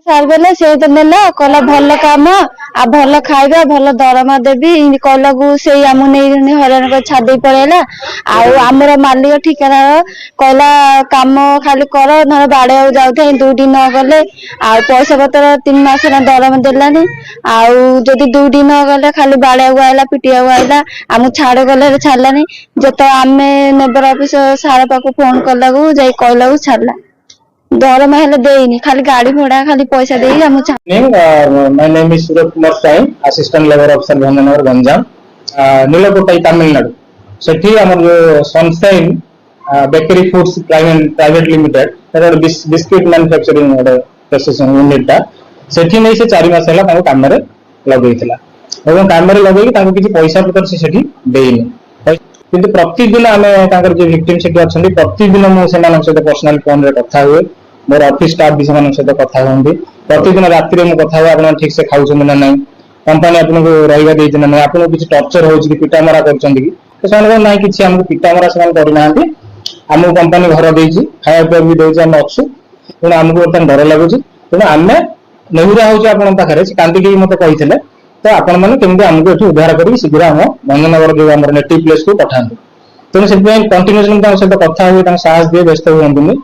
Sir ବେଲେ ସେ ତ ନେଲା କହିଲା ଭଲ କାମ ଆଉ ଭଲ ଖାଇବା ଭଲ ଦରମା ଦେବି ଏମିତି କହିଲାକୁ ସେଇ ଆମକୁ ନେଇ ହଇରାଣ କରି ଛାଡି ଦେଇ ପଳେଇଲା। ଆଉ ଆମର ମାଲିକ ଠିକାଦାର କହିଲା କାମ ଖାଲି କର ନହେଲେ ବାଡେଇବାକୁ ଯାଉଥାଏ ଦୁଇଟି ନ ଗଲେ ଆଉ ପଇସା ପତ୍ର 3 ମାସ ହେଲା ଦରମା ଦେଲାନି। ଆଉ ଯଦି ଦୁଇଟି ନ ଗଲେ ଖାଲି ବାଡେଇବାକୁ ଆଇଲା ପିଟିବାକୁ ଆଇଲା ଆମକୁ ଛାଡ ଗଲେ ଛାଡିଲାନି। ଯେତେବେଳେ ଆମେ ନେବର ଅଫିସ ସାର୍ ପାଖକୁ ଫୋନ କଲାକୁ ଯାଇ କହିଲାକୁ ଛାଡିଲା। ଦରମା ହେଲେ ଦେଇନି ଖାଲି ଗାଡି ଭଡା ଖାଲି ପଇସା ଦେଇ ଆମକୁ My name is Suraj Kumar Sai, Assistant Labor Officer, Bhanjanagar, Ganjam, Nilakotai, Tamil Nadu. ସେଠି ଆମର ଯୋଉ ସନସାଇନ୍ ବେକରୀ ଫୁଡ୍ସ ପ୍ରାଇଭେଟ ଲିମିଟେଡ ତାର ବିସ୍କିଟ୍ ମ୍ୟାନୁଫ୍ୟାକ୍ଚରିଂ ଗୋଟେ ପ୍ରୋସେସିଂ ୟୁନିଟ୍ ଟା ସେଠି ନେଇ ସେ 4 ମାସ ହେଲା ତାଙ୍କୁ କାମରେ ଲଗେଇଥିଲା ଏବଂ କାମରେ ଲଗେଇକି ତାଙ୍କୁ କିଛି ପଇସା ପତ୍ର ସେ ସେଠି ଦେଇନି। କିନ୍ତୁ ପ୍ରତିଦିନ ଆମେ ତାଙ୍କର ଯୋଉ ଭିକ୍ଟିମ୍ ସେଠି ଅଛନ୍ତି ପ୍ରତିଦିନ ମୁଁ ସେମାନଙ୍କ ସହିତ ପର୍ସନାଲ ଫୋନରେ କଥା ହୁଏ। ମୋର ଅଫିସ ଷ୍ଟାଫ ବି ସେମାନଙ୍କ ସହିତ କଥା ହୁଅନ୍ତି। ପ୍ରତିଦିନ ରାତିରେ ମୁଁ କଥା ହୁଏ ଆପଣ ଠିକ ସେ ଖାଉଛନ୍ତି ନା ନାହିଁ, कंपनी आपको रहा देती ना आपको किसी टर्चर हो पिटामरा कर ना कि आमको पिटामरा से करना आमको कंपनी घर देती खाया पीवा भी देती आम अच्छु तेणु आमको बर्तमान डर लगुच तेणु आम नेहुरा हो पाखे कांदिक मत कही तो आपण मैंने केमी आमको ये उद्धार कर शीघ्र आम भंजनगर जो नेटिव प्लेस को पठाते तेणु से कंटिन्यूसली सहित कथा हुए साहस दिए व्यस्त हुए